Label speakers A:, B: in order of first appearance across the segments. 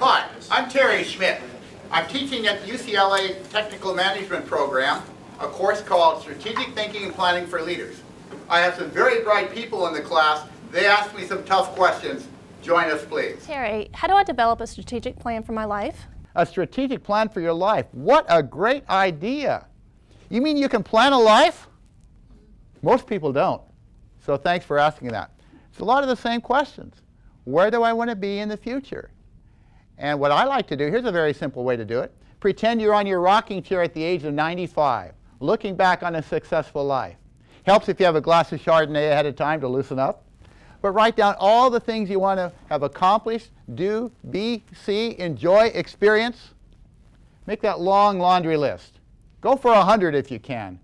A: Hi, I'm Terry Schmidt. I'm teaching at UCLA Technical Management Program, a course called Strategic Thinking and Planning for Leaders. I have some very bright people in the class. They asked me some tough questions. Join us, please.
B: Terry, how do I develop a strategic plan for my life?
A: A strategic plan for your life. What a great idea. You mean you can plan a life? Most people don't. So thanks for asking that. It's a lot of the same questions. Where do I want to be in the future? And what I like to do, here's a very simple way to do it. Pretend you're on your rocking chair at the age of 95, looking back on a successful life. Helps if you have a glass of Chardonnay ahead of time to loosen up. But write down all the things you want to have accomplished, do, be, see, enjoy, experience. Make that long laundry list. Go for 100 if you can.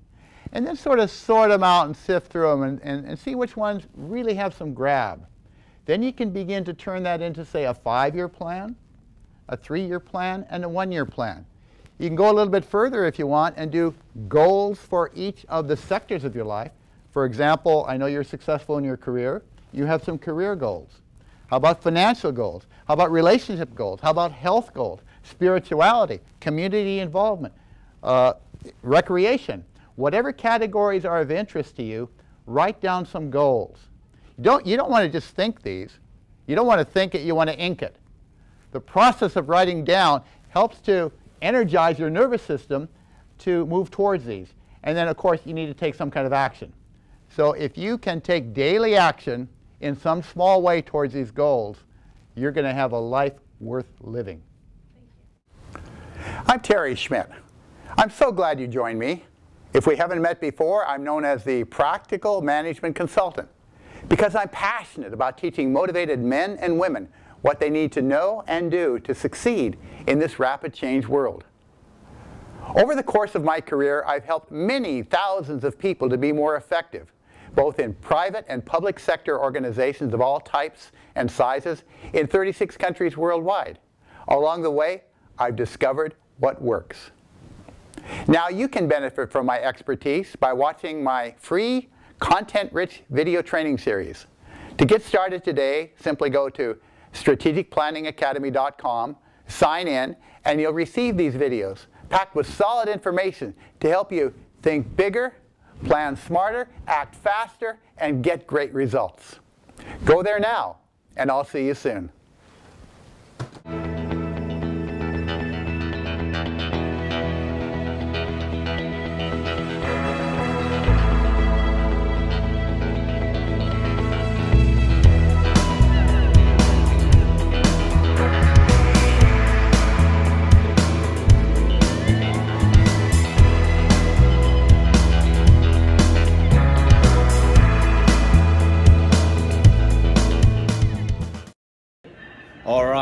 A: And then sort of sort them out and sift through them and see which ones really have some grab. Then you can begin to turn that into, say, a 5-year plan, a 3-year plan, and a 1-year plan. You can go a little bit further if you want and do goals for each of the sectors of your life. For example, I know you're successful in your career. You have some career goals. How about financial goals? How about relationship goals? How about health goals? Spirituality, community involvement, recreation. Whatever categories are of interest to you, write down some goals. You don't want to just think these. You don't want to think it, you want to ink it. The process of writing down helps to energize your nervous system to move towards these. And then, of course, you need to take some kind of action. So if you can take daily action in some small way towards these goals, you're going to have a life worth living. I'm Terry Schmidt. I'm so glad you joined me. If we haven't met before, I'm known as the Practical Management Consultant because I'm passionate about teaching motivated men and women what they need to know and do to succeed in this rapid change world. Over the course of my career, I've helped many thousands of people to be more effective, both in private and public sector organizations of all types and sizes in 36 countries worldwide. Along the way, I've discovered what works. Now you can benefit from my expertise by watching my free, content-rich video training series. To get started today, simply go to strategicplanningacademy.com, sign in, and you'll receive these videos packed with solid information to help you think bigger, plan smarter, act faster, and get great results. Go there now, and I'll see you soon.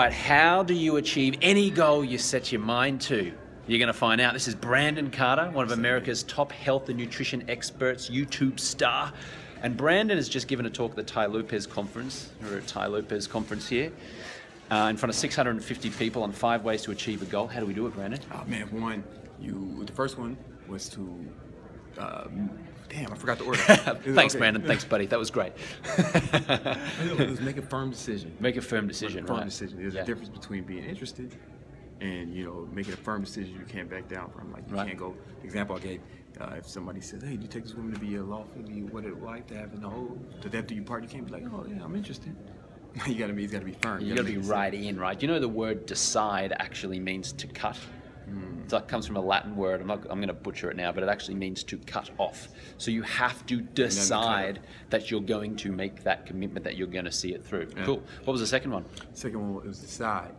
C: How do you achieve any goal you set your mind to? You're going to find out. This is Brandon Carter, one of America's top health and nutrition experts, YouTube star. And Brandon has just given a talk at the Tai Lopez conference. We're at Tai Lopez conference here in front of 650 people on 5 ways to achieve a goal. How do we do it, Brandon?
D: Oh man, the first one was to, damn, I forgot the order.
C: Thanks, okay. Brandon. Thanks, buddy. That was great.
D: It was make a firm decision.
C: Make a firm decision,
D: Firm
C: right.
D: decision. There's a difference between being interested and, making a firm decision you can't back down from. Like, you can't go, the example I gave, if somebody says, hey, do you take this woman to be a lawfully wedded wife to have in the whole, to death do you part, you can't be like, oh yeah, I'm interested. It's got to be firm.
C: You got to be right in, right? You know the word decide actually means to cut? So it comes from a Latin word. I'm going to butcher it now, but it actually means to cut off. So you have to decide that you're going to make that commitment, that you're going to see it through. Yeah. Cool. What was the second one?
D: Second one was decide.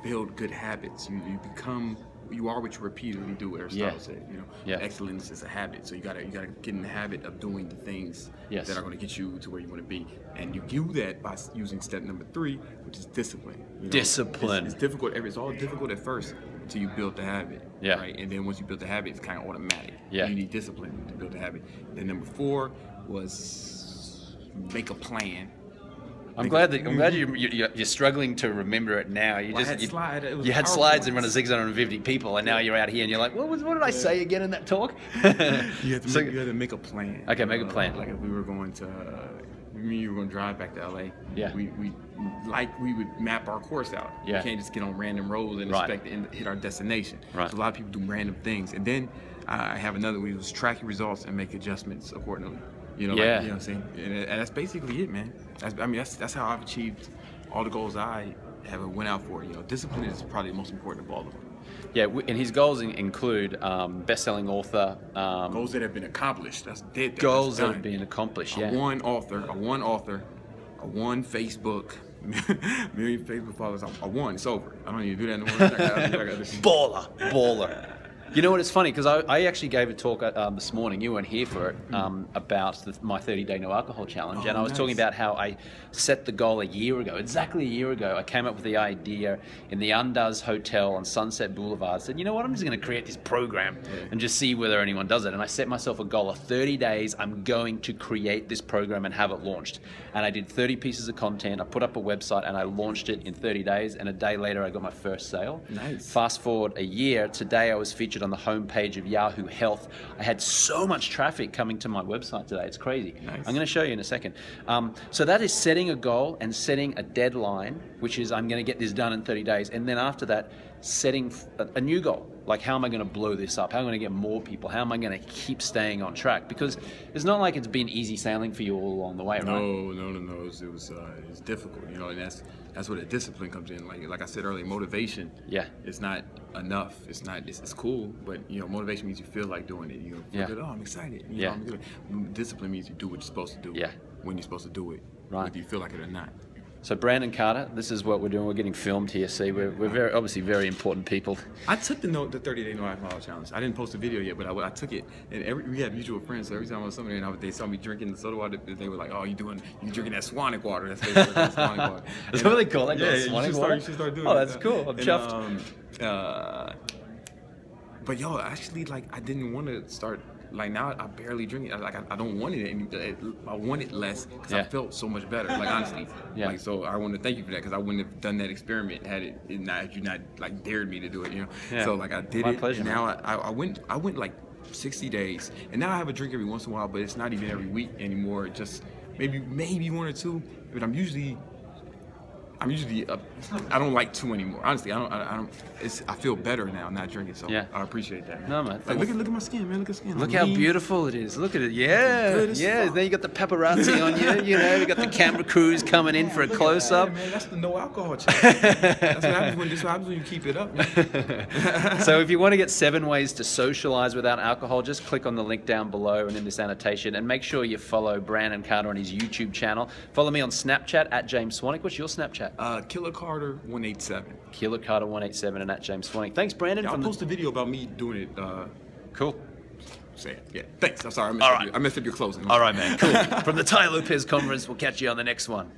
D: Build good habits. You become you are what you repeatedly do. Aristotle said, you know, excellence is a habit. So you gotta get in the habit of doing the things that are going to get you to where you want to be, and you do that by using step number 3, which is discipline. You know?
C: Discipline.
D: It's difficult. It's all difficult at first until you build the habit.
C: Yeah.
D: Right. And then once you build the habit, it's kind of automatic.
C: Yeah.
D: You need discipline to build the habit. Then number 4 was make a plan.
C: I'm glad you're struggling to remember it now. You had slides in front of 650 people, and now you're out here and you're like, what did I say again in that talk?
D: you had to make a plan.
C: Okay, make a plan.
D: Like if we were going to, you were going to drive back to LA.
C: Yeah.
D: We would map our course out.
C: Yeah.
D: We can't just get on random roads and expect to hit our destination. Right. So a lot of people do random things, and then I have another. We was tracking results and make adjustments accordingly. You know, like, you know what I'm saying? And that's basically it, man. That's how I've achieved all the goals I have went out for. You know, discipline is probably the most important of all of them.
C: Yeah, and his goals include best-selling author.
D: Goals that have been accomplished. That's dead.
C: Goals that have been accomplished. Yeah.
D: A one author. A one Facebook. Million Facebook followers. A one. It's over. I don't need to do that anymore.
C: Baller. You know what, it's funny, because I actually gave a talk this morning, you weren't here for it, about my 30-day no alcohol challenge, and I was talking about how I set the goal exactly a year ago. I came up with the idea in the Undoes Hotel on Sunset Boulevard. I said, you know what, I'm just going to create this program and just see whether anyone does it. And I set myself a goal of 30 days, I'm going to create this program and have it launched. And I did 30 pieces of content, I put up a website, and I launched it in 30 days, and a day later I got my first sale.
D: Nice.
C: Fast forward a year, today I was featured on the homepage of Yahoo Health. I had so much traffic coming to my website today. It's crazy.
D: Nice.
C: I'm going to show you in a second. So that is setting a goal and setting a deadline, which is I'm going to get this done in 30 days. And then after that, setting a new goal. Like, how am I going to blow this up? How am I going to get more people? How am I going to keep staying on track? Because it's not like it's been easy sailing for you all along the way, right?
D: No. It was difficult, you know, and that's where the discipline comes in. Like I said earlier, motivation. Yeah. It's not enough. It's cool, but you know, motivation means you feel like doing it. You feel good. Oh, I'm excited. You know, I'm good. Discipline means you do what you're supposed to do. Yeah. When you're supposed to do it. Right. Whether you feel like it or not.
C: So Brandon Carter, this is what we're doing. We're getting filmed here. See, we're very obviously very important people.
D: I took the 30-day no alcohol challenge. I didn't post a video yet, but I took it. And we have mutual friends, so every time I was somewhere and they saw me drinking the soda water, they were like, "Oh, you drinking that Swanic water? That's basically Swanic water."
C: That's what they call it. Swanic water.
D: You should start doing.
C: Oh, that's cool. I'm chuffed.
D: But yo, actually, like, I didn't want to start. Like, now I barely drink it. Like, I don't want it anymore. I want it less because I felt so much better. Like, honestly. Like, so I want to thank you for that, because I wouldn't have done that experiment had you not like dared me to do it. You know. So like, I did it.
C: Pleasure,
D: now I went like 60 days, and now I have a drink every once in a while, but it's not even every week anymore. Just maybe 1 or 2. But I'm usually I don't like 2 anymore. Honestly, I feel better now not drinking, so I appreciate that, man.
C: No, man.
D: Like, look at my skin, man. Look at skin.
C: Look how beautiful it is. Look at it. Yeah. Then you got the paparazzi on you. You know, you got the camera crews coming in for a close-up.
D: Man, that's the no alcohol challenge. That's what happens when you keep it up, man.
C: So if you want to get 7 ways to socialize without alcohol, just click on the link down below and in this annotation, and make sure you follow Brandon Carter on his YouTube channel. Follow me on Snapchat at James Swanick. What's your Snapchat?
D: Killer Carter 187.
C: Killer Carter 187 and at James Swanick. Thanks, Brandon.
D: I'll post a video about me doing it.
C: Cool.
D: Say it. Yeah. Thanks. I'm sorry. I messed up your closing.
C: All right, man. Cool. From the Tai Lopez Conference, we'll catch you on the next one.